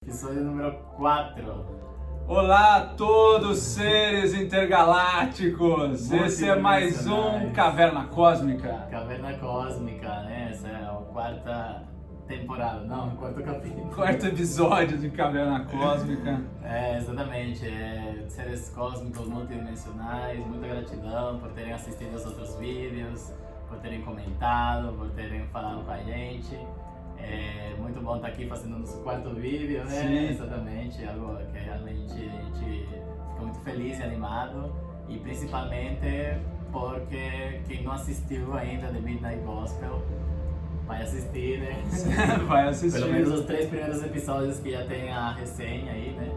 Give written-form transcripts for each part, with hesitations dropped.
Episódio número 4. Olá a todos seres intergalácticos! Muito Esse é mais um Caverna Cósmica. Caverna Cósmica, né? Essa é a quarta temporada, não, o quarto capítulo. Quarto episódio de Caverna Cósmica. Exatamente. Seres cósmicos multidimensionais, muita gratidão por terem assistido aos outros vídeos, por terem comentado, por terem falado com a gente. É muito bom estar aqui fazendo o nosso quarto vídeo, né? Sim. Exatamente, algo que realmente a gente fica muito feliz e animado, e principalmente porque quem não assistiu ainda The Midnight Gospel vai assistir, né? Vai assistir. Pelo menos os 3 primeiros episódios que já tem a resenha aí, né?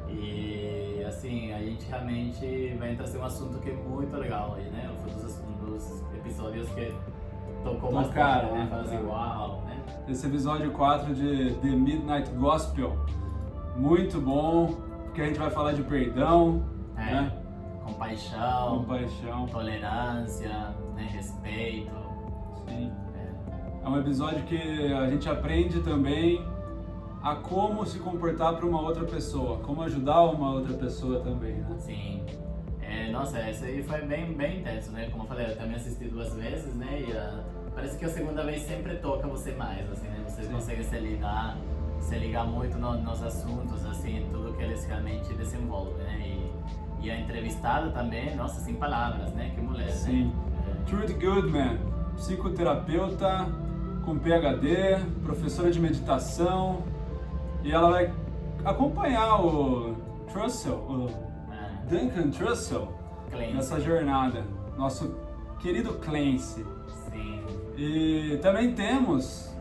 E assim, a gente realmente vai trazer um assunto que é muito legal aí, né? Foi um dos episódios que tocou mais cara, né? né? Fala assim, uau, né? Esse episódio 4 de The Midnight Gospel, muito bom, porque a gente vai falar de perdão, né? Compaixão, Compaixão. tolerância, né? Respeito. Sim. É um episódio que a gente aprende também a como se comportar para uma outra pessoa, como ajudar uma outra pessoa também, né? Sim. Nossa, esse aí foi bem intenso, né? Como eu falei, eu também assisti 2 vezes, né? E parece que a segunda vez sempre toca você mais, assim, né? Você consegue se ligar muito nos assuntos, assim, tudo que eles realmente desenvolvem, né? E a entrevistada também, nossa, sem palavras, né? Que mulher, Sim. né? Trudy Goodman, psicoterapeuta com PhD, professora de meditação, e ela vai acompanhar o Trussell, o Duncan Trussell, Clancy. nessa jornada, nosso querido Clancy. Sim. E também temos,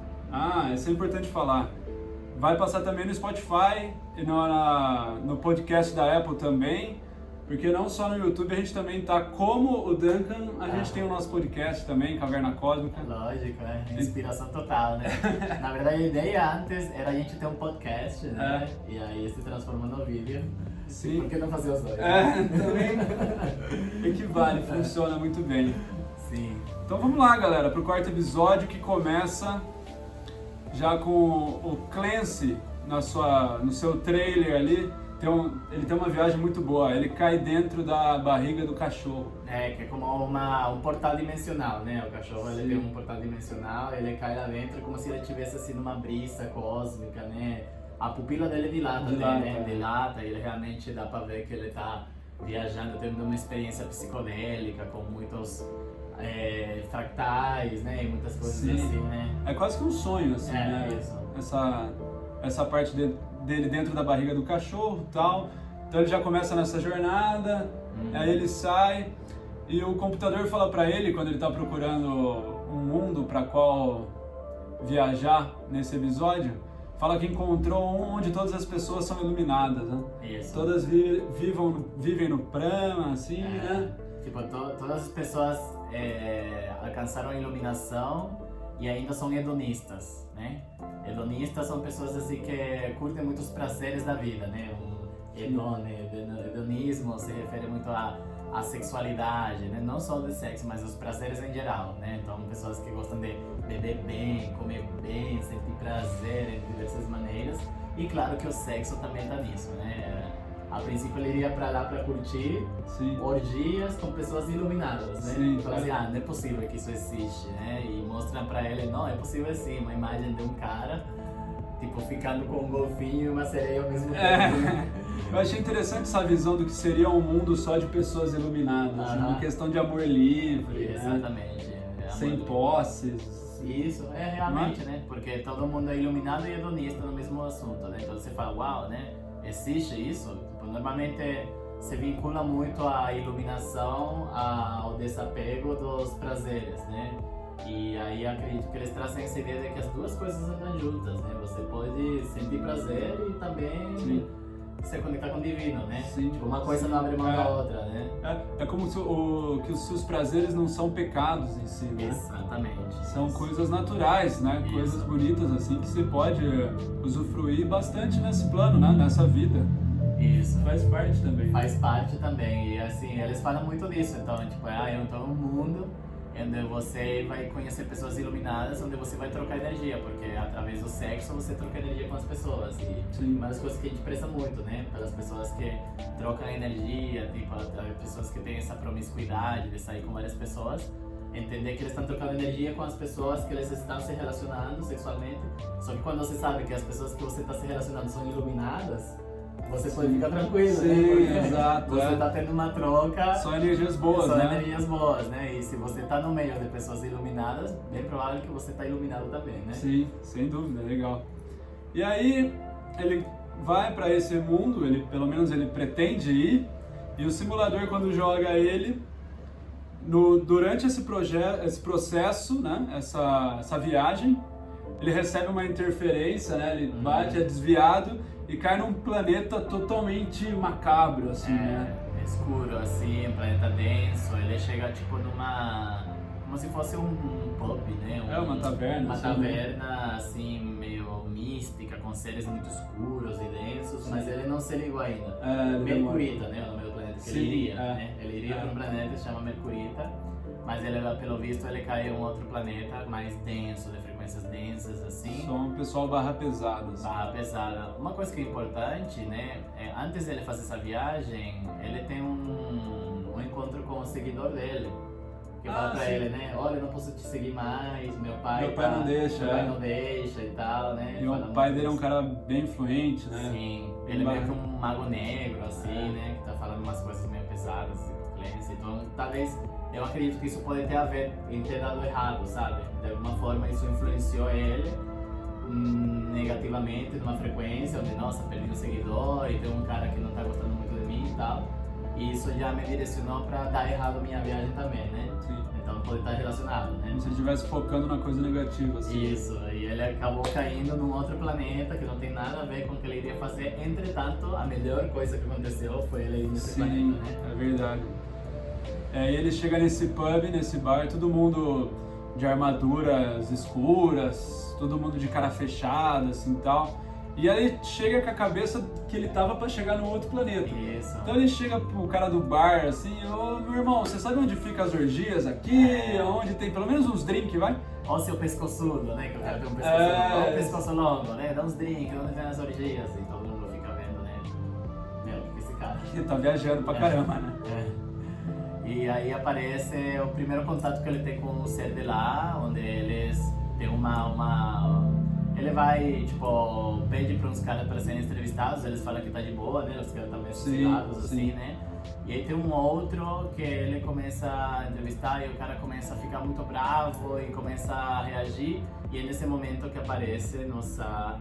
isso é importante falar, vai passar também no Spotify e no podcast da Apple também, porque não só no YouTube, a gente também tá como o Duncan, a gente tem o nosso podcast também, Caverna Cósmica. Lógico, né? Inspiração total, né? Na verdade, a ideia antes era a gente ter um podcast, né? E aí se transformou no vídeo. Sim. Por que não fazer os dois? Também equivale, funciona muito bem. Sim. Então vamos lá, galera, pro quarto episódio, que começa já com o Clancy no seu trailer ali. Ele tem uma viagem muito boa, ele cai dentro da barriga do cachorro. Que é como um portal dimensional, né? O cachorro ele tem um portal dimensional, ele cai lá dentro como se ele estivesse assim numa brisa cósmica, né? A pupila dele dilata, né? Dilata, e ele realmente dá pra ver que ele tá viajando, tendo uma experiência psicodélica, com muitos fractais, né? E muitas coisas assim, né? É quase que um sonho, assim, né? Isso. Essa parte dele dentro da barriga do cachorro e tal. Então ele já começa nessa jornada, aí ele sai e o computador fala pra ele, quando ele tá procurando um mundo pra qual viajar nesse episódio, fala que encontrou um onde todas as pessoas são iluminadas, né? Isso. Todas vivem no prana, assim, né? Tipo, todas as pessoas alcançaram a iluminação e ainda são hedonistas, né? Hedonistas são pessoas assim que curtem muito os prazeres da vida, né? Hedonismo se refere muito à sexualidade, né? Não só do sexo, mas os prazeres em geral, né? Então, pessoas que gostam de beber bem, comer bem, sentir prazer de diversas maneiras. E claro que o sexo também tá nisso, né? A princípio ele iria pra lá pra curtir orgias com pessoas iluminadas, né? Sim. Então assim, não é possível que isso existe, né? E mostra pra ele, não, é possível sim, uma imagem de um cara, tipo, ficando com um golfinho e uma sereia ao mesmo tempo. Eu achei interessante essa visão do que seria um mundo só de pessoas iluminadas, uma questão de amor livre, exatamente. Né? Sem posses. Isso, realmente, né? Porque todo mundo é iluminado e hedonista no mesmo assunto, né? Então você fala, uau, né? Existe isso? Tipo, normalmente se vincula muito a iluminação ao desapego dos prazeres, né? E aí acredito que eles trazem essa ideia de que as duas coisas andam juntas, né? Você pode sentir prazer e também se conectar com o divino, né? Sim. Tipo, uma coisa não abre mão da outra, né? É como se os seus prazeres não são pecados em si, né? Exatamente. São coisas naturais, né? Isso. Coisas bonitas, assim, que você pode usufruir bastante nesse plano, né? Nessa vida. Isso. Faz parte também. Faz parte também. E assim, eles falam muito disso. Então, tipo, eu tô num mundo onde você vai conhecer pessoas iluminadas, onde você vai trocar energia, porque através do sexo você troca energia com as pessoas. E Sim. uma das coisas que a gente preza muito, né? Pelas pessoas que trocam energia, tipo, as pessoas que têm essa promiscuidade de sair com várias pessoas, entender que eles estão trocando energia com as pessoas que eles estão se relacionando sexualmente. Só que quando você sabe que as pessoas que você está se relacionando são iluminadas, você pode ficar tranquilo, Sim, né? Porque exato, você está tendo uma troca. Só energias boas, só né? energias boas, né? E se você está no meio de pessoas iluminadas, bem provável que você está iluminado também, né? Sim, sem dúvida, legal. E aí ele vai para esse mundo, ele pelo menos ele pretende ir, e o simulador quando joga ele durante esse processo, né? Essa viagem, ele recebe uma interferência, né? Ele bate, é desviado e cai num planeta totalmente macabro, assim, né? É escuro, assim, um planeta denso. Ele chega, tipo, como se fosse um pub, né? Uma taverna. Uma assim, taverna, assim, meio mística, com seres muito escuros e densos, Sim. mas ele não se ligou ainda. ele Mercurita, né? O nome do planeta que Sim, ele iria, é. né? Ele iria para um planeta que se chama Mercurita, mas ele, pelo visto, ele caiu em um outro planeta mais denso, de frequências densas, assim. Só um pessoal barra pesada. Assim. Barra pesada. Uma coisa que é importante, né? Antes dele fazer essa viagem, ele tem um encontro com o seguidor dele. Que fala pra sim. ele, né? Olha, eu não posso te seguir mais, meu pai não deixa. Meu pai não deixa e tal, né? E o pai dele é um cara bem influente, né? Sim, ele é meio que um mago negro, assim, né? Que tá falando umas coisas meio pesadas, assim, então talvez, eu acredito que isso pode ter a ver em ter dado errado, sabe? De alguma forma isso influenciou ele negativamente, numa frequência onde, nossa, perdi um seguidor e tem um cara que não tá gostando muito de mim e tal. E isso já me direcionou pra dar errado a minha viagem também, né? Sim. Então pode estar relacionado, né? Como se ele estivesse focando na coisa negativa, assim. Isso, e ele acabou caindo num outro planeta que não tem nada a ver com o que ele iria fazer. Entretanto, a melhor coisa que aconteceu foi ele ir nesse Sim, planeta, né? é verdade. E ele chega nesse pub, nesse bar, todo mundo de armaduras escuras, todo mundo de cara fechada, assim, tal. E aí ele chega com a cabeça que ele tava pra chegar no outro planeta. Isso. Então ele chega pro cara do bar, assim, ô meu irmão, você sabe onde fica as orgias aqui? Onde tem pelo menos uns drinks, vai? Olha o seu pescoçudo, né? Que o cara tem um pescoço longo. Olha o pescoço longo, né? Dá uns drinks, onde tem as orgias. E todo mundo fica vendo, né? Meu, o que é esse cara? Ele tá viajando pra caramba, né? E aí aparece o primeiro contato que ele tem com o ser de lá, onde eles têm ele vai, tipo, pede para uns caras para serem entrevistados, eles falam que tá de boa, né? Os caras estão meio assustados, assim, né? E aí tem um outro que ele começa a entrevistar e o cara começa a ficar muito bravo e começa a reagir. E é nesse momento que aparece nossa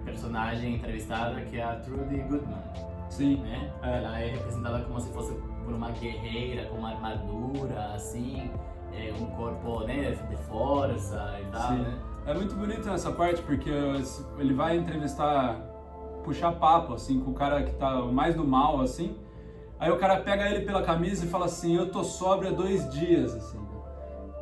personagem entrevistada, que é a Trudy Goodman. Sim. Né? Ela é representada como se fosse por uma guerreira com uma armadura, assim, um corpo, né, de força e tal, Sim. né? É muito bonito nessa parte porque ele vai entrevistar, puxar papo, assim, com o cara que tá mais do mal, assim. Aí o cara pega ele pela camisa e fala assim, eu tô sóbrio há 2 dias, assim.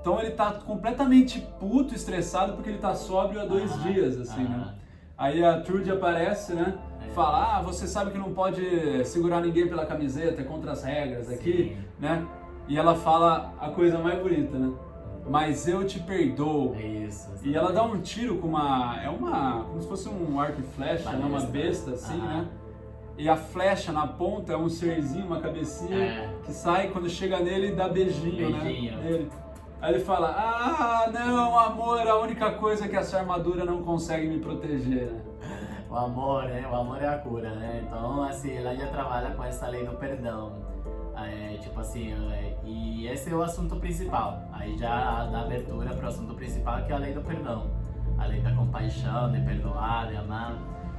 Então ele tá completamente puto, estressado, porque ele tá sóbrio há 2 dias, assim, né? Aí a Trudy aparece, né? Fala, você sabe que não pode segurar ninguém pela camiseta, é contra as regras aqui, né? E ela fala a coisa mais bonita, né? Mas eu te perdoo. É isso. E ela dá um tiro com como se fosse um arco e flecha, né? Uma besta, assim, né? E a flecha na ponta é um serzinho, uma cabecinha que sai quando chega nele e dá beijinho, né? Nele. Aí ele fala, não, amor, a única coisa que essa armadura não consegue me proteger, né? O amor, né? O amor é a cura, né? Então, assim, ela já trabalha com essa lei do perdão. Tipo assim, e esse é o assunto principal. Aí já dá abertura para o assunto principal, que é a lei do perdão. A lei da compaixão, de perdoar, de amar.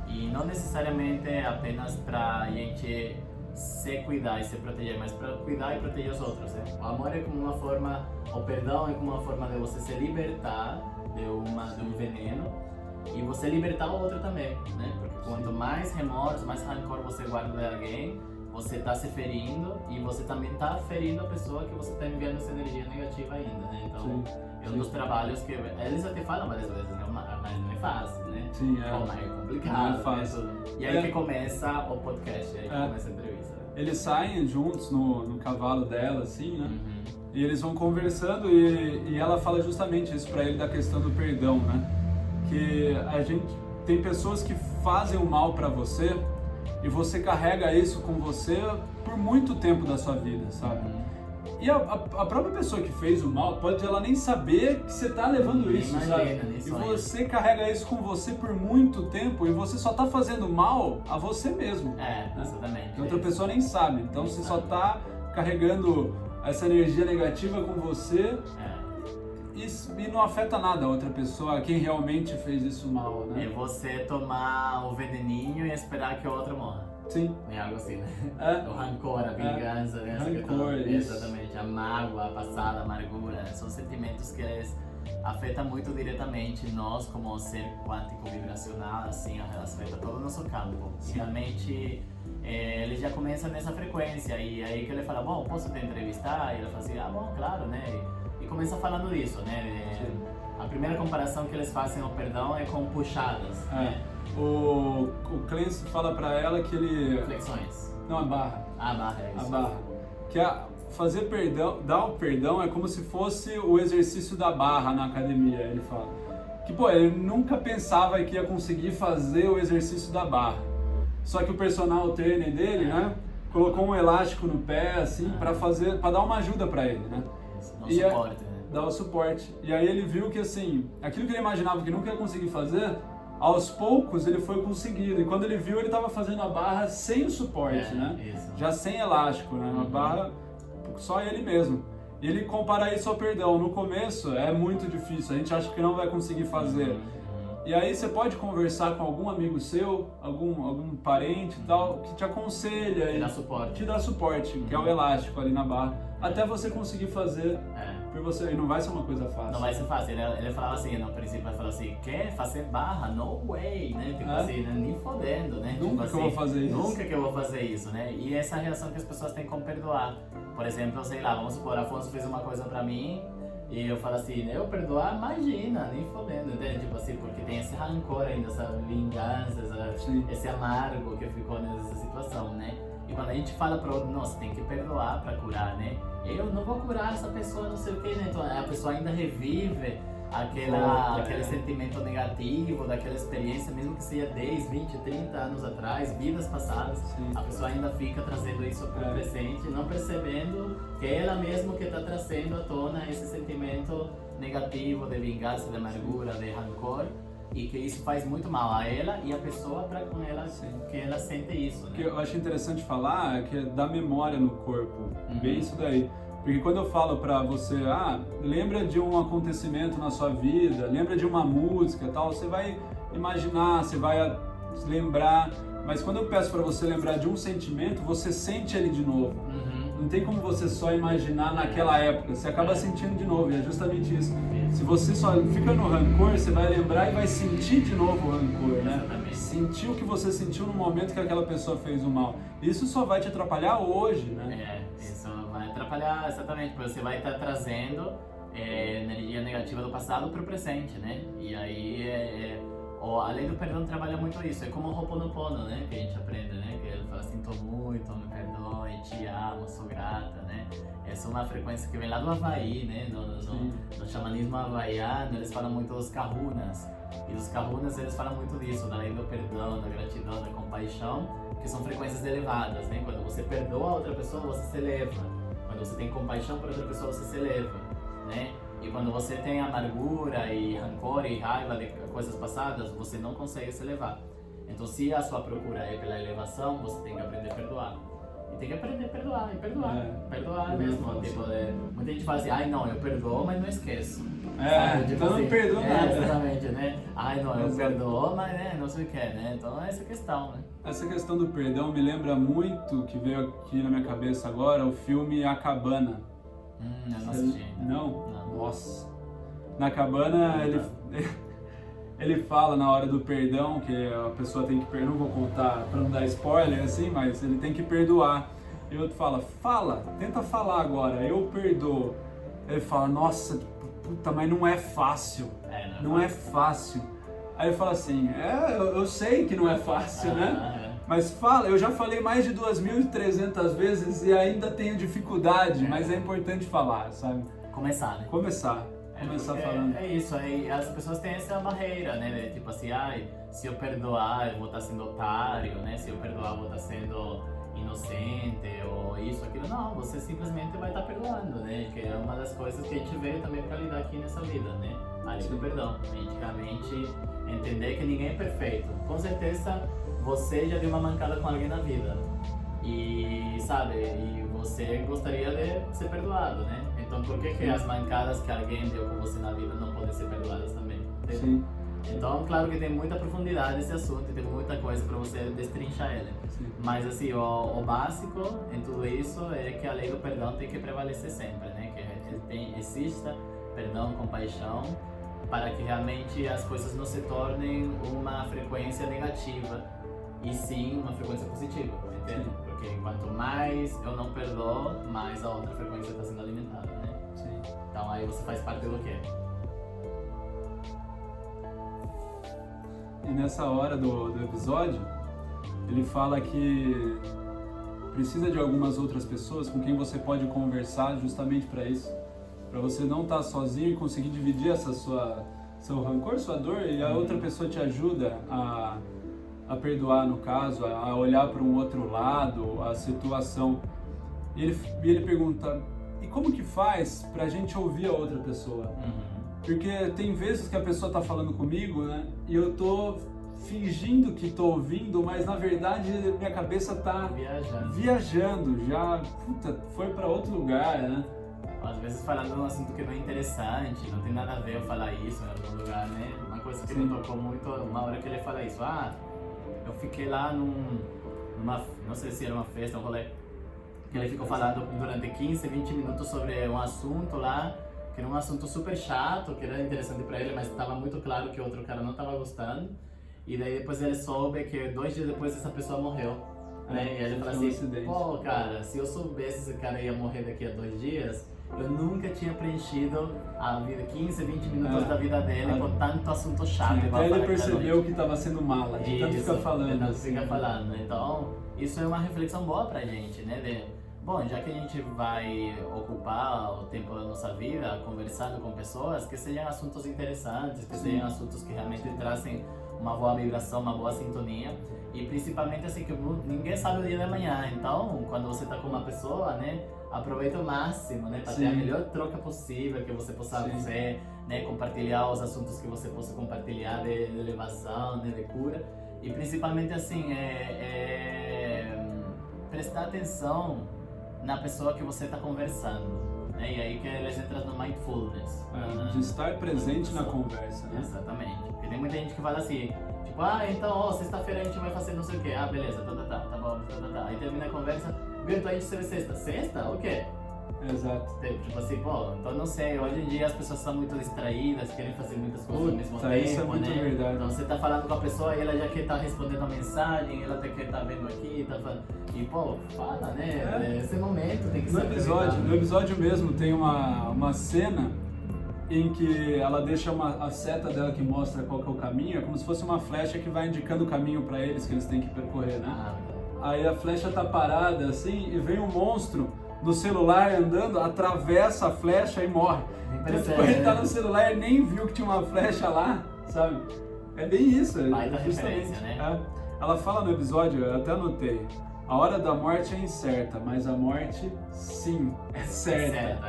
E não necessariamente apenas para a gente se cuidar e se proteger, mas para cuidar e proteger os outros. Né? O amor é como uma forma, o perdão é como uma forma de você se libertar de um veneno e você libertar o outro também, né? Porque quanto mais remorso, mais rancor você guarda de alguém, você está se ferindo e você também está ferindo a pessoa que você está enviando essa energia negativa ainda, né? Então, é um dos trabalhos que eles até falam várias vezes, né? Mas não é fácil, né? Sim, Mas é complicado, não é fácil. Né? E aí que começa o podcast, aí que começa a entrevista. Eles saem juntos no cavalo dela, assim, né? E eles vão conversando e ela fala justamente isso pra ele da questão do perdão, né? Que a gente tem pessoas que fazem o mal pra você e você carrega isso com você por muito tempo da sua vida, sabe? E a própria pessoa que fez o mal pode ela nem saber que você tá levando isso, sabe? E você carrega isso com você por muito tempo e você só tá fazendo mal a você mesmo. Exatamente. Que outra pessoa nem sabe. Então você só tá carregando essa energia negativa com você e não afeta nada a outra pessoa, quem realmente fez isso mal, né? É você tomar o veneninho e esperar que o outro morra. Sim. É algo assim, né? O rancor, a vingança, né? Rancor, isso. Exatamente. A mágoa, a passada, a amargura. São sentimentos que eles afetam muito diretamente nós como ser quântico vibracional, assim, afeta todo o nosso campo. Realmente, ele já começa nessa frequência e aí que ele fala, bom, posso te entrevistar? E ele fala assim, bom, claro, né? E começa falando disso, né? A primeira comparação que eles fazem ao perdão é com puxadas, né? O Clancy fala pra ela que ele... Flexões. Não, a barra. A barra, é isso. A barra. Que fazer perdão, dar o perdão é como se fosse o exercício da barra na academia, ele fala. Que, pô, ele nunca pensava que ia conseguir fazer o exercício da barra. Só que o personal trainer dele, né, colocou um elástico no pé, assim, pra dar uma ajuda pra ele, né? Isso, suporte, né? Dar o suporte. E aí ele viu que, assim, aquilo que ele imaginava que nunca ia conseguir fazer, aos poucos ele foi conseguindo. E quando ele viu, ele estava fazendo a barra sem o suporte, né? Isso. Já sem elástico, né? Uma barra só ele mesmo. E ele compara isso ao perdão. No começo é muito difícil, a gente acha que não vai conseguir fazer. E aí você pode conversar com algum amigo seu, algum parente e tal, que te aconselha Te dá suporte. Te dá suporte, que é o elástico ali na barra, até você conseguir fazer por você. E não vai ser uma coisa fácil. Não vai ser fácil. Ele falava assim, no princípio, ele falou assim, quer fazer barra? No way, né? Tipo assim, né? Nem fodendo, né? Nunca tipo que eu vou fazer isso. Nunca que eu vou fazer isso, né? E essa reação que as pessoas têm com perdoar. Por exemplo, sei lá, vamos supor, Afonso fez uma coisa pra mim, e eu falo assim, eu perdoar, imagina, nem fodendo, entende? Tipo assim, porque tem esse rancor ainda, essa vingança, esse amargo que ficou nessa situação, né? E quando a gente fala para outro, nossa, tem que perdoar para curar, né? Eu não vou curar essa pessoa, não sei o quê, né? Então a pessoa ainda revive aquele sentimento negativo, daquela experiência, mesmo que seja 10, 20, 30 anos atrás, vidas passadas, a pessoa ainda fica trazendo isso para o presente, não percebendo que é ela mesma que está trazendo à tona esse sentimento negativo de vingança, de amargura, de rancor, e que isso faz muito mal a ela e a pessoa para com ela, que ela sente isso, né? O que eu acho interessante falar é que é da memória no corpo, bem isso daí. Porque quando eu falo pra você, lembra de um acontecimento na sua vida, lembra de uma música e tal, você vai imaginar, você vai lembrar, mas quando eu peço pra você lembrar de um sentimento, você sente ele de novo. Não tem como você só imaginar naquela época, você acaba sentindo de novo, e é justamente isso. Se você só fica no rancor, você vai lembrar e vai sentir de novo o rancor, né? Sentir o que você sentiu no momento que aquela pessoa fez o mal. Isso só vai te atrapalhar hoje, né? Isso vai atrapalhar, exatamente, porque você vai estar trazendo energia negativa do passado para o presente, né? E aí, a lei do perdão trabalha muito isso, é como o Ho'oponopono, né? Que a gente aprende, né? Que ele fala, sinto muito, me perdoe, te amo, sou grata, né? Essa é uma frequência que vem lá do Havaí, né? No xamanismo havaiano, eles falam muito dos kahunas. E os kahunas, eles falam muito disso, da lei do perdão, da gratidão, da compaixão, que são frequências elevadas, né? Quando você perdoa a outra pessoa, você se eleva. Quando você tem compaixão por outra pessoa, você se eleva, né? E quando você tem amargura e rancor e raiva de coisas passadas, você não consegue se elevar. Então, se a sua procura é pela elevação, você tem que aprender a perdoar. E tem que aprender a perdoar, perdoar mesmo. Tipo, muita gente fala assim, não, eu perdoo, mas não esqueço. Tipo então não perdoa nada. Exatamente, né? Não, eu perdoo, mas não sei o que, né? Então é essa questão, né? Essa questão do perdão me lembra muito, que veio aqui na minha cabeça agora, o filme A Cabana. Eu não assisti. Não? Nossa. Na Cabana, ele fala na hora do perdão que a pessoa tem que perdoar, não vou contar pra não dar spoiler assim, mas ele tem que perdoar. E o outro fala, tenta falar agora, eu perdoo. Ele fala, nossa, puta, mas não é fácil, não é fácil. Aí ele fala assim, eu sei que não é fácil, né? Mas fala, eu já falei mais de 2.300 vezes e ainda tenho dificuldade, mas é importante falar, sabe? Começar, né? Começar falando. É isso, aí as pessoas têm essa barreira, né? Tipo assim, se eu perdoar, eu vou estar sendo otário, né? Se eu perdoar, eu vou estar sendo inocente, ou isso, aquilo. Não, você simplesmente vai estar perdoando, né? Que é uma das coisas que a gente veio também para lidar aqui nessa vida, né? A lei do perdão. A gente realmente entender que ninguém é perfeito. Com certeza, você já deu uma mancada com alguém na vida. E, sabe, você gostaria de ser perdoado, né? Então por que as mancadas que alguém deu com você na vida não podem ser perdoadas também? Entendeu? Sim. Então, claro que tem muita profundidade esse assunto e tem muita coisa para você destrinchar ele. Sim. Mas assim, o básico em tudo isso é que a lei do perdão tem que prevalecer sempre, né? Que exista perdão, compaixão, para que realmente as coisas não se tornem uma frequência negativa e sim uma frequência positiva, entende? Sim. Porque quanto mais eu não perdoo, mais a outra frequência está sendo alimentada, né? Sim. Então aí você faz parte do quê? E nessa hora do episódio, ele fala que precisa de algumas outras pessoas com quem você pode conversar justamente para isso. Para você não estar sozinho e conseguir dividir seu rancor, sua dor, e a outra pessoa te ajuda a perdoar, no caso, a olhar para um outro lado, a situação. E ele pergunta, e como que faz para a gente ouvir a outra pessoa? Porque tem vezes que a pessoa tá falando comigo, né? E eu tô fingindo que tô ouvindo, mas na verdade minha cabeça tá viajando já, foi para outro lugar, né? Às vezes falando de um assunto que não é interessante, não tem nada a ver eu falar isso em algum lugar, né? Uma coisa que me tocou muito, uma hora que ele fala isso, eu fiquei lá numa, não sei se era uma festa, um rolê, que ele ficou falando durante 15, 20 minutos sobre um assunto lá, que era um assunto super chato, que era interessante para ele, mas estava muito claro que o outro cara não estava gostando. E daí depois ele soube que 2 dias depois essa pessoa morreu. Né? E ele falou assim, pô cara, se eu soubesse esse cara ia morrer daqui a 2 dias, eu nunca tinha preenchido a vida, 15, 20 minutos da vida dele com tanto assunto chato. Até ele percebeu que estava sendo mala, de tanto ficar falando. Assim. Fica falando. Então, isso é uma reflexão boa pra gente, né? Bom, já que a gente vai ocupar o tempo da nossa vida conversando com pessoas, que sejam assuntos interessantes, que sejam assuntos que realmente trazem uma boa vibração, uma boa sintonia. E principalmente assim, que ninguém sabe o dia de amanhã. Então, quando você está com uma pessoa, né, aproveita o máximo, né, para ter a melhor troca possível que você possa fazer, né, compartilhar os assuntos que você possa compartilhar de elevação, né, de cura. E principalmente assim, prestar atenção na pessoa que você está conversando, né? E aí que eles entram no mindfulness. De estar presente na conversa, né? Exatamente. Porque tem muita gente que fala assim, tipo, então, sexta-feira a gente vai fazer não sei o quê. Beleza, tá bom, Aí termina a conversa, Vitor, a gente será sexta. Sexta? O quê? Exato. Tipo assim, então não sei, hoje em dia as pessoas são muito distraídas, querem fazer muitas coisas ao mesmo tempo, isso é muito verdade. Então você tá falando com a pessoa e ela já quer estar respondendo a mensagem, ela quer estar vendo aqui, e fala, né? Esse momento tem que ser No episódio mesmo tem uma cena em que ela deixa a seta dela que mostra qual que é o caminho, é como se fosse uma flecha que vai indicando o caminho para eles que eles têm que percorrer, né? Aí a flecha tá parada assim e vem um monstro no celular andando, atravessa a flecha e morre. Então, ele tá no celular e nem viu que tinha uma flecha lá, sabe? É bem isso. Vai da referência, né? Ela fala no episódio, eu até anotei, a hora da morte é incerta, mas a morte, sim, é certa.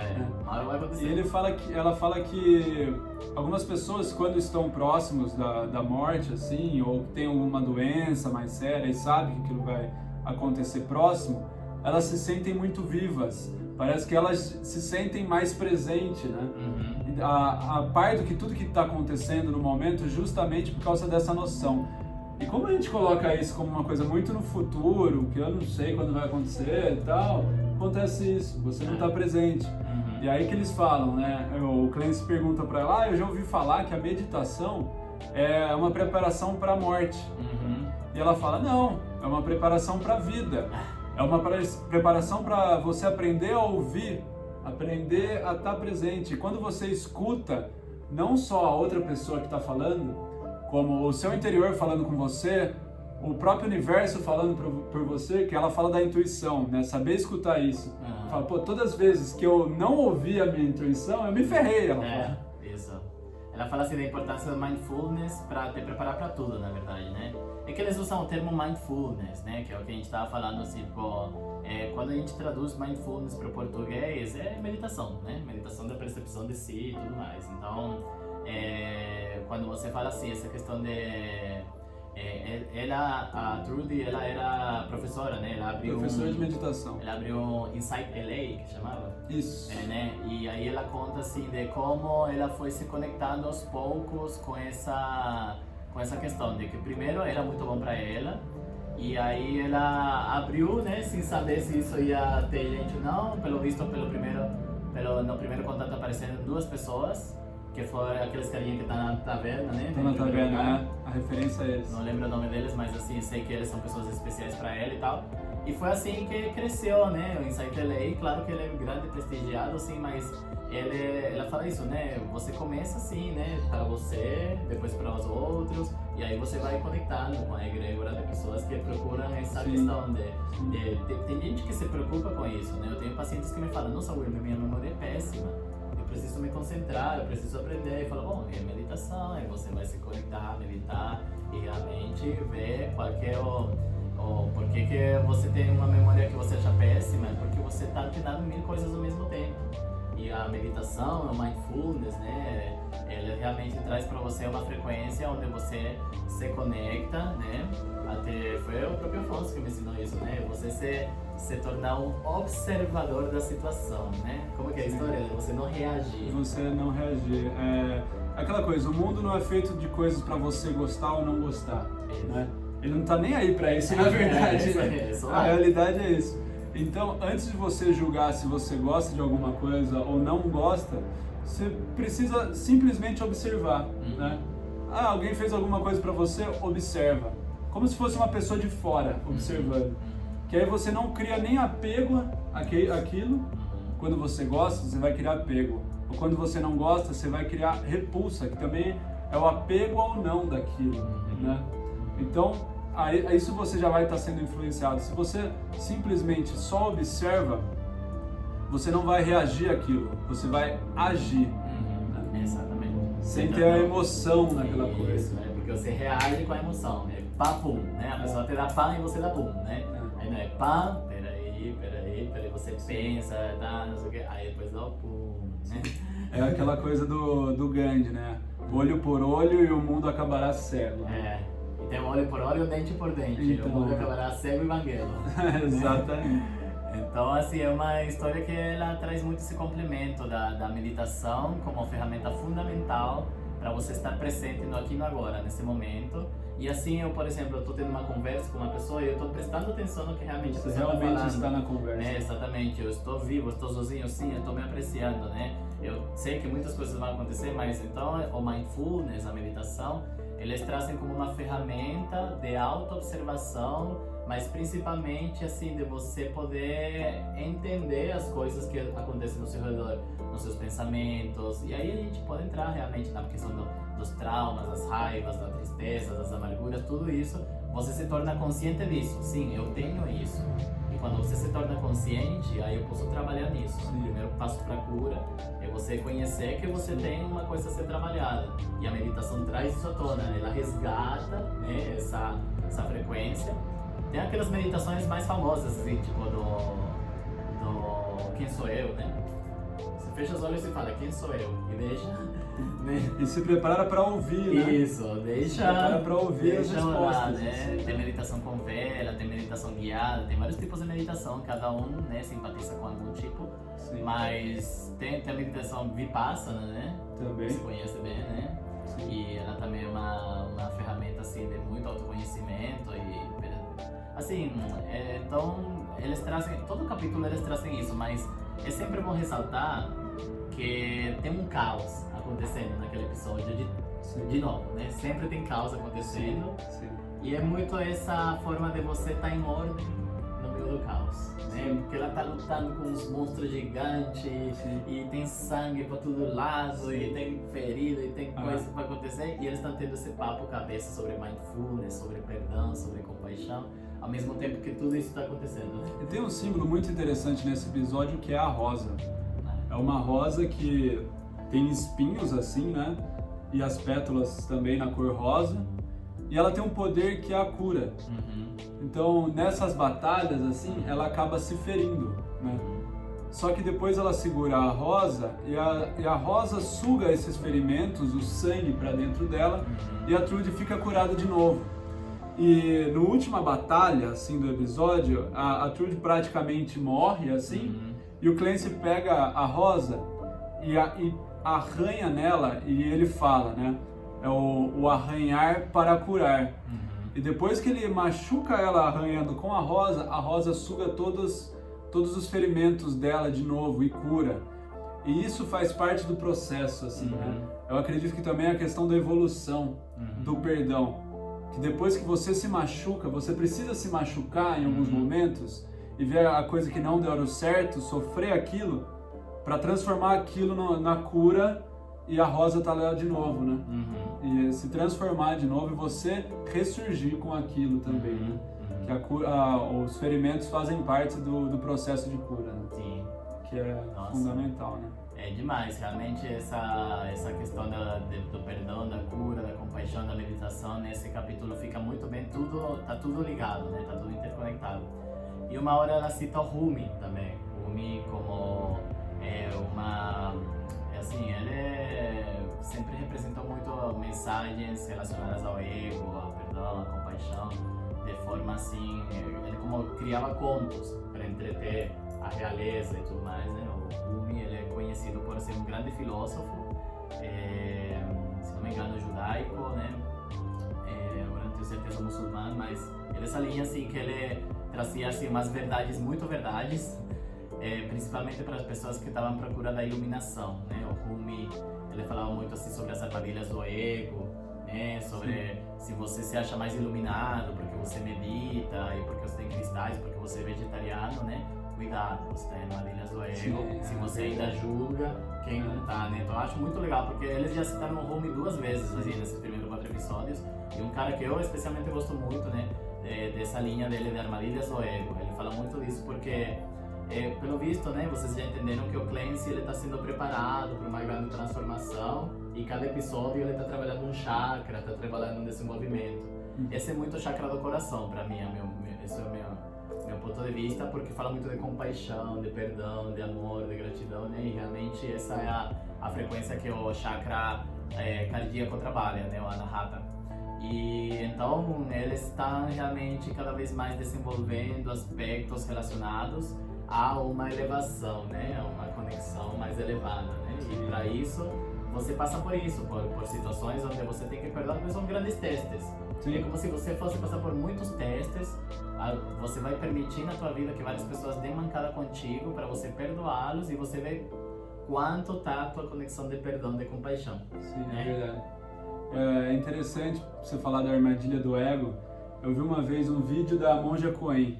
Uma hora vai acontecer. E ela fala que algumas pessoas, quando estão próximos da morte, assim, ou tem alguma doença mais séria e sabe que aquilo vai acontecer próximo, elas se sentem muito vivas. Parece que elas se sentem mais presentes, né? A par do que tudo que está acontecendo no momento, justamente por causa dessa noção. E como a gente coloca isso como uma coisa muito no futuro, que eu não sei quando vai acontecer e tal, acontece isso, você não está presente. E aí que eles falam, né? O Clancy pergunta para ela, eu já ouvi falar que a meditação é uma preparação para a morte. E ela fala, não, é uma preparação para a vida. É uma preparação para você aprender a ouvir, aprender a estar presente. E quando você escuta não só a outra pessoa que está falando, como o seu interior falando com você, o próprio universo falando por você, que ela fala da intuição, né? Saber escutar isso. Fala, pô, todas as vezes que eu não ouvi a minha intuição, eu me ferrei, ela fala. Isso. Ela fala assim da importância do mindfulness para te preparar para tudo, na verdade, né? É que eles usam o termo mindfulness, né? Que é o que a gente estava falando, assim, quando a gente traduz mindfulness para o português, é meditação, né? Meditação da percepção de si e tudo mais. Então, quando você fala assim, essa questão de... a Trudy, ela era professora, né? Ela abriu Professora de meditação. Ela abriu Insight LA, que chamava. Isso. Né? E aí ela conta assim de como ela foi se conectando aos poucos com essa questão de que primeiro era muito bom para ela e aí ela abriu, né? Sem saber se isso ia ter gente ou não. Pelo visto, no primeiro contato apareceram 2 pessoas. Que foram aqueles carinhas que tá na taverna, né? Tá na taverna, né? A referência é essa. Não lembro o nome deles, mas assim, sei que eles são pessoas especiais pra ela e tal. E foi assim que cresceu, né? O Insight LA, claro que ele é grande, prestigiado, assim, mas ela fala isso, né? Você começa assim, né? Para você, depois para os outros, e aí você vai conectando com a egrégora de pessoas que procuram essa questão tem gente que se preocupa com isso, né? Eu tenho pacientes que me falam, nossa, Wilmer, minha memória é péssima. Preciso me concentrar, eu preciso aprender. E falo, bom, é meditação, aí você vai se conectar, meditar e realmente ver qual que é por que você tem uma memória que você acha péssima, é porque você está tentando 1000 coisas ao mesmo tempo. E a meditação, o mindfulness, né, ele realmente traz para você uma frequência onde você se conecta, né, foi o próprio Afonso que me ensinou isso, né, você se tornar um observador da situação, né, como que é a história? Você não reagir. Você não reagir, aquela coisa, o mundo não é feito de coisas para você gostar ou não gostar, né, ele não tá nem aí para isso, na verdade, a realidade é isso. Então, antes de você julgar se você gosta de alguma coisa ou não gosta, você precisa simplesmente observar, né? Alguém fez alguma coisa pra você, observa. Como se fosse uma pessoa de fora, observando. Que aí você não cria nem apego àquilo. Quando você gosta, você vai criar apego. Ou quando você não gosta, você vai criar repulsa, que também é o apego ao não daquilo, né? Então, isso você já vai estar sendo influenciado. Se você simplesmente só observa, você não vai reagir àquilo, você vai agir. Exatamente. Sem ter a emoção naquela coisa. Isso, né? Porque você reage com a emoção, né? Pá, pum, né? A pessoa te dá pá e você dá pum, né? Aí não é pá, peraí, você pensa, tá, não sei o que, aí depois dá o pum, né? É aquela coisa do Gandhi, né? Olho por olho e o mundo acabará cego. Tem olho por olho, dente por dente. Então, o mundo acabará cego e banguelo. Exatamente. Então, assim, é uma história que ela traz muito esse complemento da meditação como uma ferramenta fundamental para você estar presente no aqui e no agora, nesse momento. E assim, eu, por exemplo, eu estou tendo uma conversa com uma pessoa e eu estou prestando atenção no que realmente você está falando. realmente está na conversa. Né? Exatamente, eu estou vivo, eu estou sozinho, sim, eu estou me apreciando, né? Eu sei que muitas coisas vão acontecer, mas então o mindfulness, a meditação, eles trazem como uma ferramenta de autoobservação, mas principalmente assim de você poder entender as coisas que acontecem no seu redor, nos seus pensamentos, e aí a gente pode entrar realmente na questão dos traumas, das raivas, da tristeza, das amarguras, tudo isso, você se torna consciente disso. Sim, eu tenho isso. E quando você se torna consciente, aí eu posso trabalhar nisso. O primeiro passo para a cura é você conhecer que você tem uma coisa a ser trabalhada. E a meditação traz isso à tona, ela resgata, né, essa frequência. Tem aquelas meditações mais famosas, assim, tipo do Quem Sou Eu, né? Você fecha os olhos e fala, quem sou eu? E deixa... Né? E se prepara para ouvir, né? Isso, deixa... Se prepara para ouvir as respostas. Lá, né? Tem meditação com vela, tem meditação guiada, tem vários tipos de meditação, cada um, né, simpatiza com algum tipo. Sim. Mas tem a meditação Vipassana, né? Também. Você conhece bem, né? Sim. E ela também é uma ferramenta, assim, de muito autoconhecimento e... Assim, então, eles trazem, todo capítulo eles trazem isso, mas é sempre bom ressaltar que tem um caos acontecendo naquele episódio de novo, né? Sempre tem caos acontecendo. Sim. E é muito essa forma de você estar em ordem no meio do caos, né? Porque ela tá lutando com uns monstros gigantes e tem sangue pra todo lado e tem ferida e tem coisa pra acontecer e eles estão tendo esse papo cabeça sobre mindfulness, sobre perdão, sobre compaixão, ao mesmo tempo que tudo isso está acontecendo, né? E tem um símbolo muito interessante nesse episódio que é a rosa. É uma rosa que tem espinhos assim, né? E as pétalas também na cor rosa. E ela tem um poder que é a cura. Então, nessas batalhas, assim, ela acaba se ferindo, né? Só que depois ela segura a rosa e a rosa suga esses ferimentos, o sangue para dentro dela, e a Trude fica curada de novo. E na última batalha, assim, do episódio, a Trude praticamente morre, assim, e o Clancy pega a rosa e arranha nela e ele fala, né? É o arranhar para curar. E depois que ele machuca ela arranhando com a rosa suga todos os ferimentos dela de novo e cura. E isso faz parte do processo, assim, né? Eu acredito que também é a questão da evolução, do perdão. Que depois que você se machuca, você precisa se machucar em alguns momentos e ver a coisa que não deu certo, sofrer aquilo, para transformar aquilo na cura. E a rosa tá lá de novo, né? E se transformar de novo e você ressurgir com aquilo também, né? Que os ferimentos fazem parte do processo de cura, né? Sim. Que é fundamental, né? É demais, realmente essa questão do perdão, da cura, da compaixão, da meditação, nesse capítulo fica muito bem, tá tudo ligado, né? Tá tudo interconectado. E uma hora ela cita o Rumi também. O Rumi como assim, ele sempre representou muito mensagens relacionadas ao ego, ao perdão, à compaixão, de forma assim, ele como criava contos para entreter a realeza e tudo mais, né? O Rumi, ele é conhecido por ser um grande filósofo, se não me engano judaico, né? Agora não tenho certeza muçulmano, mas ele essa linha assim que ele trazia assim umas verdades, muito verdades, principalmente para as pessoas que estavam procurando a iluminação, né? O Rumi, ele falava muito assim sobre as armadilhas do ego, né? Sobre se você se acha mais iluminado porque você medita e porque você tem cristais, porque você é vegetariano, né? Cuidado, você tem armadilhas do ego, se você ainda julga quem não tá, né? Então eu acho muito legal, porque eles já citaram o Rumi 2 vezes, assim, nesses primeiros 4 episódios, e um cara que eu especialmente gosto muito, né? Dessa linha dele de armadilhas do ego, ele fala muito disso porque pelo visto, né, vocês já entenderam que o Clancy ele está sendo preparado para uma grande transformação e cada episódio ele está trabalhando um chakra, está trabalhando um desenvolvimento. Esse é muito o chakra do coração para mim, esse é o meu ponto de vista, porque fala muito de compaixão, de perdão, de amor, de gratidão, né, e realmente essa é a frequência que o chakra cardíaco trabalha, né, o Anahata. E então ele está realmente cada vez mais desenvolvendo aspectos relacionados a uma elevação, né? A uma conexão mais elevada, né? E para isso, você passa por isso, por situações onde você tem que perdoar, porque são grandes testes. Sim. É como se você fosse passar por muitos testes, você vai permitir na tua vida que várias pessoas deem mancada contigo para você perdoá-los e você vê quanto tá a tua conexão de perdão, de compaixão. Sim, né? É verdade. É interessante você falar da armadilha do ego. Eu vi uma vez um vídeo da Monja Coen.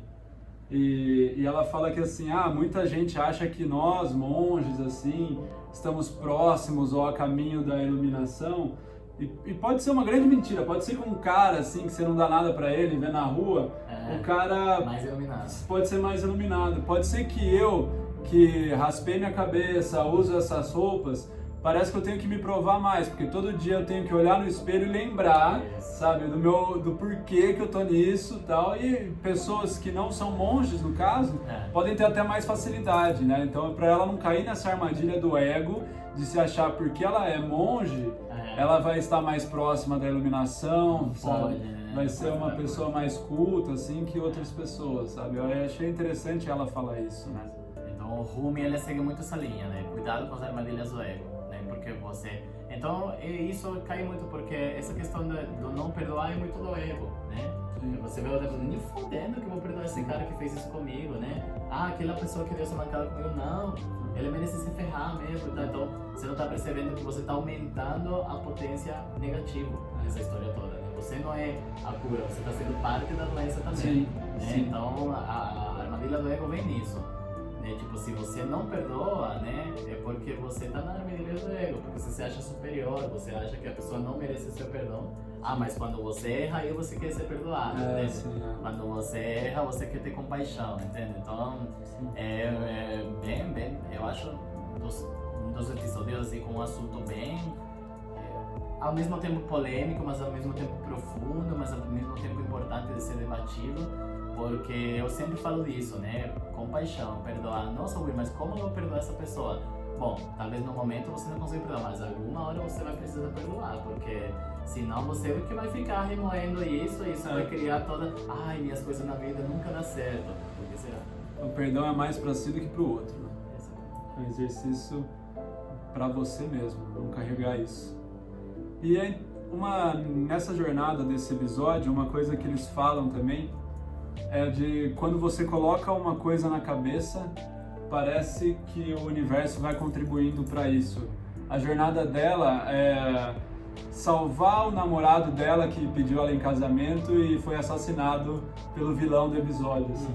E ela fala que assim, muita gente acha que nós, monges, assim, estamos próximos ou a caminho da iluminação. E pode ser uma grande mentira, pode ser que um cara assim, que você não dá nada pra ele, vê na rua, o cara mais iluminado. Pode ser mais iluminado. Pode ser que eu, que raspei minha cabeça, uso essas roupas, parece que eu tenho que me provar mais, porque todo dia eu tenho que olhar no espelho e lembrar, sabe, do porquê que eu tô nisso e tal. E pessoas que não são monges, no caso, podem ter até mais facilidade, né? Então, para ela não cair nessa armadilha do ego, de se achar porque ela é monge, ela vai estar mais próxima da iluminação, sabe? Vai ser uma pessoa mais culta, assim, que outras pessoas, sabe? Eu achei interessante ela falar isso, né? Então, o Rumi, ele segue muito essa linha, né? Cuidado com as armadilhas do ego. Porque você... Então, isso cai muito porque essa questão do não perdoar é muito do ego, né? Sim. Você vê o ego, nem fodendo que eu vou perdoar esse cara que fez isso comigo, né? Aquela pessoa que deu essa mancada comigo, não, ele merece se ferrar mesmo, tá? Então, você não tá percebendo que você tá aumentando a potência negativa dessa história toda, né? Você não é a cura, você tá sendo parte da doença também. Sim. Né? Sim. Então, a armadilha do ego vem nisso, né? Tipo, se você não perdoa, né, é porque você tá na armadilha do ego, porque você se acha superior, você acha que a pessoa não merece seu perdão. Ah, mas quando você erra, aí você quer ser perdoado, entende? Sim, é. Quando você erra, você quer ter compaixão, entende? Então, é bem, eu acho um dos episódios assim, com um assunto bem, ao mesmo tempo polêmico, mas ao mesmo tempo profundo, mas ao mesmo tempo importante de ser debatido, porque eu sempre falo disso, né? Compaixão, perdoar. Nossa, Will, mas como eu vou perdoar essa pessoa? Bom, talvez no momento você não consiga perdoar, mas alguma hora você vai precisar perdoar, porque senão você é que vai ficar remoendo isso e isso vai criar toda... Ai, minhas coisas na vida nunca dá certo. Por que será? O perdão é mais para si do que para o outro, né? É um exercício para você mesmo, não carregar isso. E nessa jornada desse episódio, uma coisa que eles falam também é de quando você coloca uma coisa na cabeça, parece que o universo vai contribuindo para isso. A jornada dela é salvar o namorado dela que pediu ela em casamento e foi assassinado pelo vilão do episódio. Assim.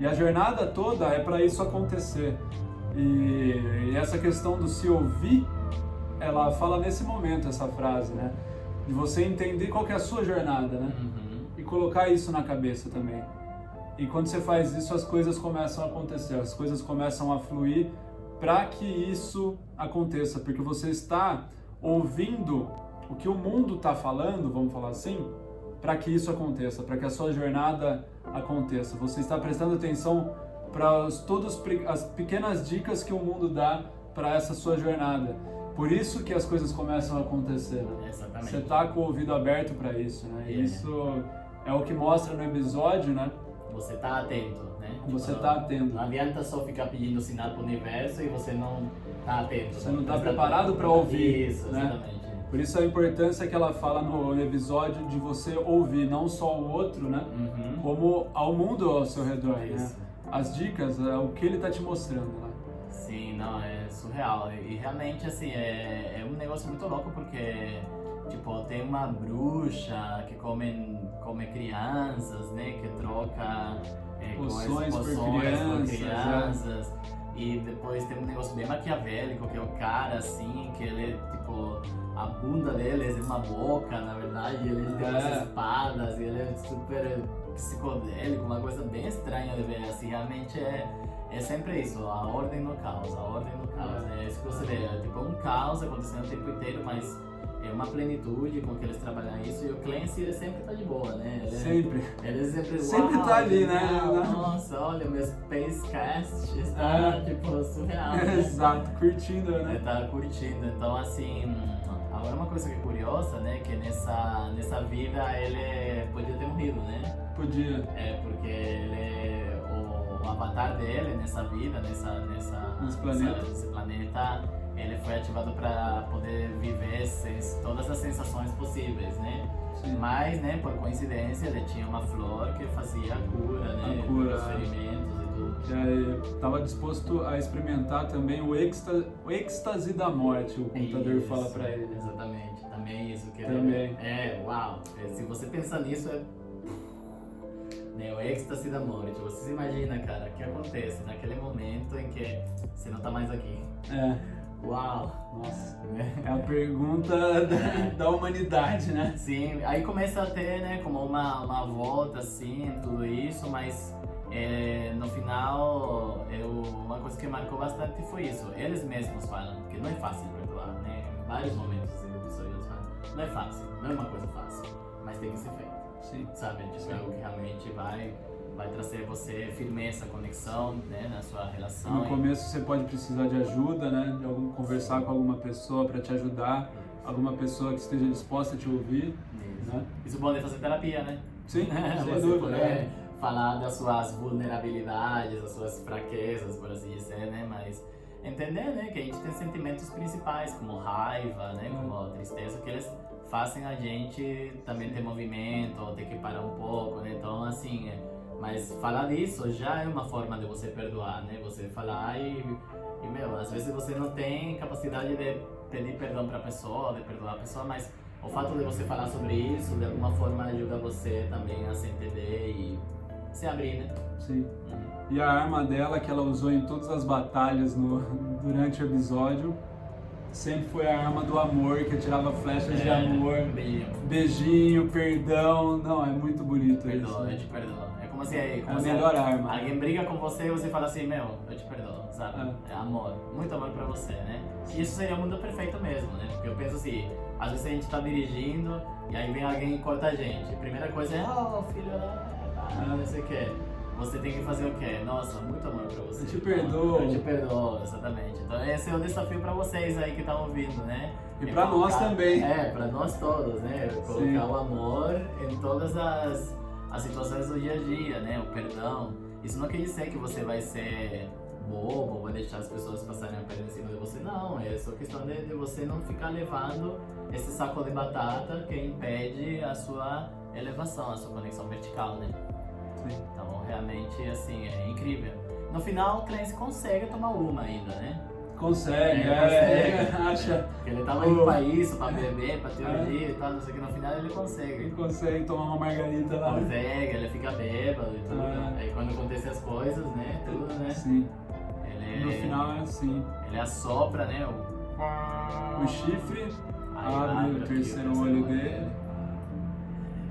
E a jornada toda é para isso acontecer. E essa questão do se ouvir, ela fala nesse momento essa frase, né? De você entender qual que é a sua jornada, né? E colocar isso na cabeça também. E quando você faz isso, as coisas começam a acontecer, as coisas começam a fluir para que isso aconteça, porque você está ouvindo o que o mundo está falando, vamos falar assim, para que isso aconteça, para que a sua jornada aconteça. Você está prestando atenção para todas as pequenas dicas que o mundo dá para essa sua jornada. Por isso que as coisas começam a acontecer. Né? Exatamente. Você está com o ouvido aberto para isso, né? Isso é o que mostra no episódio, né? Você tá atento, né? Você tipo, tá atento. Não adianta só ficar pedindo sinal pro universo e você não tá atento. Você não tá preparado para ouvir. Isso, né? exatamente. Por isso a importância que ela fala no episódio de você ouvir não só o outro, né? Como ao mundo ao seu redor, né? As dicas, o que ele tá te mostrando lá. Sim, não, é surreal. E realmente, assim, é um negócio muito louco porque, tipo, tem uma bruxa que come crianças, né? Que troca poções por crianças. E depois tem um negócio bem maquiavélico, que é o cara, assim, que ele, tipo, a bunda dele é uma boca, na verdade, ele tem umas espadas, e ele é super psicodélico, uma coisa bem estranha de ver, assim, realmente é sempre isso, a ordem no caos, é isso que você vê, é tipo um caos acontecendo o tempo inteiro, mas é uma plenitude com que eles trabalham isso, e o Clancy, ele sempre tá de boa, né? Ele sempre tá ali, né? Nossa, olha, meu Spacecast está, tipo, surreal, né? Exato, curtindo, né? Ele tá curtindo, então, assim, agora uma coisa que é curiosa, né, que nessa vida ele podia ter morrido, né? Podia. Porque o avatar dele nessa vida, nesse planeta, ele foi ativado para poder viver todas as sensações possíveis, né? Sim. Mas, né, por coincidência, ele tinha uma flor que fazia a cura, né? Os ferimentos e tudo. E aí, estava disposto a experimentar também o êxtase da morte, o computador fala para ele. Exatamente, também isso. Que também. Uau, se você pensar nisso, né, o êxtase da morte. Você se imagina, cara, o que acontece naquele momento em que você não tá mais aqui. Uau! Nossa, é a pergunta da humanidade, né? Sim, aí começa a ter, né, como uma volta, assim, tudo isso, mas no final, uma coisa que marcou bastante foi isso. Eles mesmos falam que não é fácil perdoar, né? Em vários momentos dos episódios falam, não é fácil, não é uma coisa fácil, mas tem que ser feito. Sim. Sabe? Isso é algo que realmente vai trazer você firmeza, conexão, né, na sua relação. No começo você pode precisar de ajuda, né, de conversar com alguma pessoa para te ajudar, alguma pessoa que esteja disposta a te ouvir. Isso. Né? Isso pode fazer terapia, né? Sim, sem você dúvida. Poder falar das suas vulnerabilidades, das suas fraquezas, por assim dizer, né, mas entender, né, que a gente tem sentimentos principais, como raiva, né, como tristeza, que eles fazem a gente também ter movimento, ou ter que parar um pouco, né, então assim... Mas falar disso já é uma forma de você perdoar, né? Você falar meu, às vezes você não tem capacidade de pedir perdão para a pessoa, de perdoar a pessoa, mas o fato de você falar sobre isso, de alguma forma ajuda você também a se entender se abrir, né? Sim. E a arma dela, que ela usou em todas as batalhas durante o episódio, sempre foi a arma do amor, que atirava flechas de amor. Beijinho, perdão. Não, é muito bonito Perdão, isso. eu te perdoo. É como se, É a melhor arma. Alguém briga com você e você fala assim, meu, eu te perdoo, sabe? É amor, muito amor pra você, né? E isso seria o mundo perfeito mesmo, né? Porque eu penso assim, às vezes a gente tá dirigindo e aí vem alguém e corta a gente. A primeira coisa é, filho, não sei o que. Você tem que fazer o quê? Nossa, muito amor pra você. Eu te perdoo. Eu te perdoo, exatamente. Então esse é o desafio pra vocês aí que estão ouvindo, né? E pra nós também. Pra nós todos, né? Colocar o amor em todas as situações do dia a dia, né? O perdão. Isso não quer dizer que você vai ser bobo, vai deixar as pessoas passarem a perna em cima de você. Não, é só questão de você não ficar levando esse saco de batata que impede a sua elevação, a sua conexão vertical, né? Sim. Então, realmente, assim, é incrível. No final, o Clancy consegue tomar uma ainda, né? Consegue, acha. Porque ele tava indo pra isso, pra beber, pra teoria e tal, não sei o que, no final ele consegue. Ele consegue tomar uma margarita lá. Consegue, ele fica bêbado e tudo. Aí quando acontecem as coisas, né, tudo, né? Sim. Ele, no final é assim. Ele assopra, né, o chifre, aí abre o terceiro olho dele.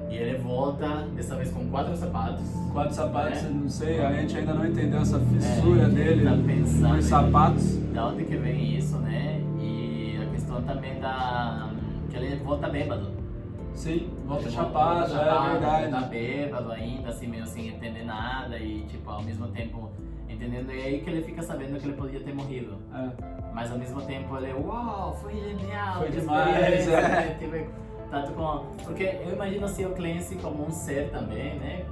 E ele volta, dessa vez com 4 sapatos. 4 sapatos, não sei, a gente ainda não entendeu essa fissura dele tá pensando nos sapatos. Da onde que vem isso, né? E a questão também que ele volta bêbado. Sim, volta chapado, é verdade. Ele tá bêbado ainda, assim, meio sem entender nada e, tipo, ao mesmo tempo entendendo. E aí que ele fica sabendo que ele podia ter morrido. Mas ao mesmo tempo ele, uau, foi genial. Foi demais, né? Tanto com... Porque eu imagino assim, o Clancy como um ser também, né?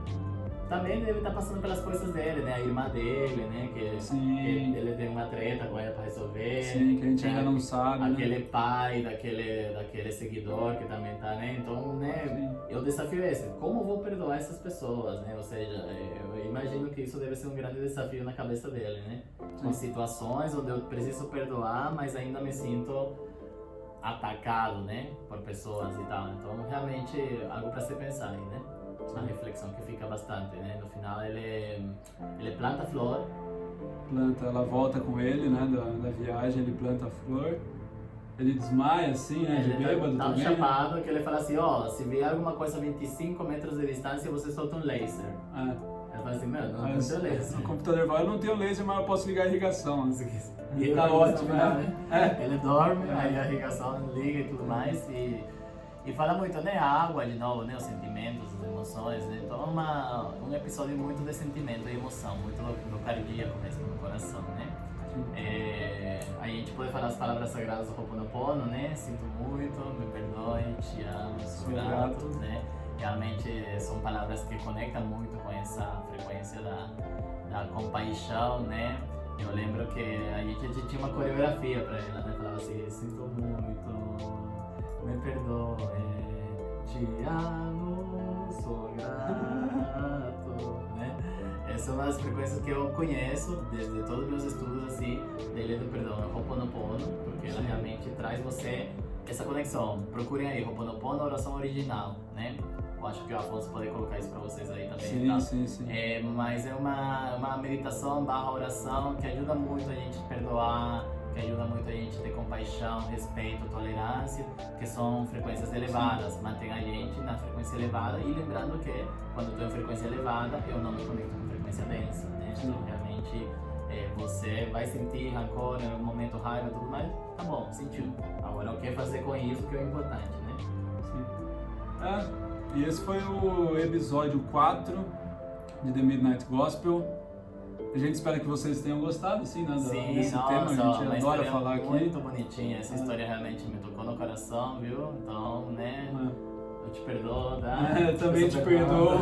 Também deve estar passando pelas coisas dele, né? A irmã dele, né? Que ele tem uma treta com ela pra resolver. Sim, que a gente ainda não sabe. Aquele né? pai daquele seguidor que também tá, né? Então, né? O desafio é esse. Como eu vou perdoar essas pessoas, né? Ou seja, eu imagino que isso deve ser um grande desafio na cabeça dele, né? Em situações onde eu preciso perdoar, mas ainda me sinto atacado, né, por pessoas e tal. Então, realmente, algo para se pensar aí, né? Uma reflexão que fica bastante, né? No final, ele planta a flor. Ela volta com ele, né, da viagem, ele planta a flor. Ele desmaia, assim, né, de bêbado tá também. chapado, que ele fala assim, se vier alguma coisa a 25 metros de distância, você solta um laser. Ele fala assim, meu, não tem laser. O computador fala, eu não tenho laser, mas eu posso ligar a irrigação. E ele tá ótimo, né? Ele dorme, aí a irrigação liga e tudo mais. E fala muito, né? A água, de novo, né? Os sentimentos, as emoções, né? Então é um episódio muito de sentimento e emoção, muito no cardíaco mesmo, no coração, né? Aí a gente pode falar as palavras sagradas do Ho'oponopono, né? Sinto muito, me perdoe, te amo, sou grato, né? Realmente são palavras que conectam muito com essa frequência da compaixão, né? Eu lembro que a gente tinha uma coreografia pra ela, né? Falava assim, sinto muito, me perdoe, te amo, sou grato, né? Essas são as frequências que eu conheço desde todos os meus estudos, assim, da Ilha do Perdão, é Ho'oponopono, porque ela realmente traz você essa conexão. Procurem aí, Ho'oponopono, oração original, né? Eu acho que o Afonso pode colocar isso pra vocês aí também. Sim. Mas é uma meditação / oração que ajuda muito a gente a perdoar, que ajuda muito a gente a ter compaixão, respeito, tolerância, que são frequências elevadas. Mantém a gente na frequência elevada e lembrando que quando eu estou em frequência elevada, eu não me conecto com frequência densa, né? Então realmente você vai sentir rancor, em algum momento raiva e tudo mais, tá bom, sentiu. Agora o que fazer com isso que é o importante, né? Sim. E esse foi o episódio 4 de The Midnight Gospel. A gente espera que vocês tenham gostado, assim, né, desse tema. A gente adora falar aqui. Muito bonitinha, essa história realmente me tocou no coração, viu? Então, né, eu te perdoo, tá? Eu também te perdoo.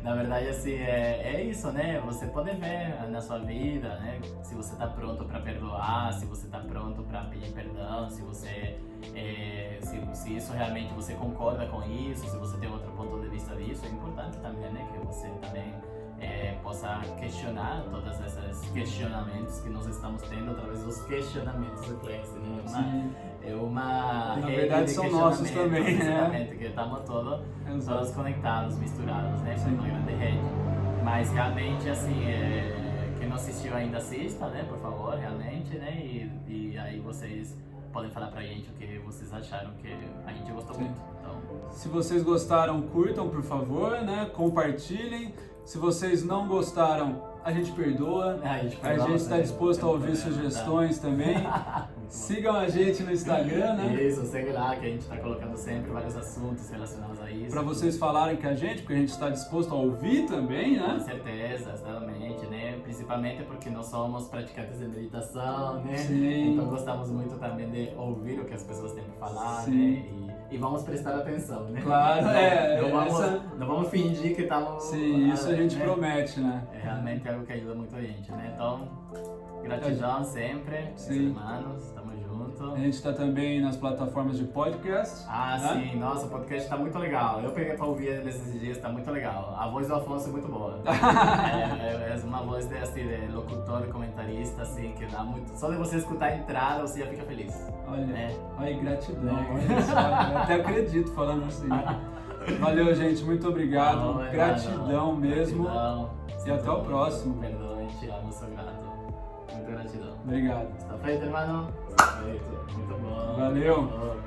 Na verdade, assim, é isso, né? Você pode ver na sua vida, né? Se você tá pronto para perdoar, se você tá pronto para pedir perdão, se você... se isso realmente você concorda com isso, se você tem outro ponto de vista disso, é importante também, né? Que você também possa questionar todos esses questionamentos que nós estamos tendo através dos questionamentos do Clancy, né? Na verdade são nossos também, né? Que estamos todos conectados, misturados, né? Foi uma grande rede. Mas realmente, assim, quem não assistiu ainda assista, né? Por favor, realmente, né? E aí vocês podem falar pra gente o que vocês acharam, que a gente gostou muito. Então, se vocês gostaram, curtam, por favor, né? Compartilhem. Se vocês não gostaram, a gente perdoa. A gente está disposto a ouvir sugestões também. Sigam a gente no Instagram, né? Isso, segue lá que a gente está colocando sempre vários assuntos relacionados a isso. Para vocês falarem com a gente, porque a gente está disposto a ouvir também, né? Com certeza, exatamente, né? Principalmente porque nós somos praticantes de meditação, né? Sim. Então gostamos muito também de ouvir o que as pessoas têm para falar, Sim. né? E vamos prestar atenção, né? Claro, não vamos fingir que estamos... Sim, isso a gente né? promete, né? É realmente algo que ajuda muito a gente, né? Então, gratidão sempre, Sim. irmãos, estamos juntos. A gente está também nas plataformas de podcast. Ah, né? sim, nossa, o podcast está muito legal. Eu peguei para ouvir nesses dias, está muito legal. A voz do Afonso é muito boa. é uma voz de, assim, de locutor, comentarista, assim, que dá muito... Só de você escutar a entrada, você já fica feliz. Olha, né? olha, gratidão. É. Olha só, eu até acredito falando assim. Valeu, gente, muito obrigado. Não, gratidão mesmo. Gratidão. E até o próximo. Perdoe, te amo, sou grato. Muita gratidão. Obrigado. Está feito, irmão? Está feito. Muito bom. Valeu. Bom. Valeu.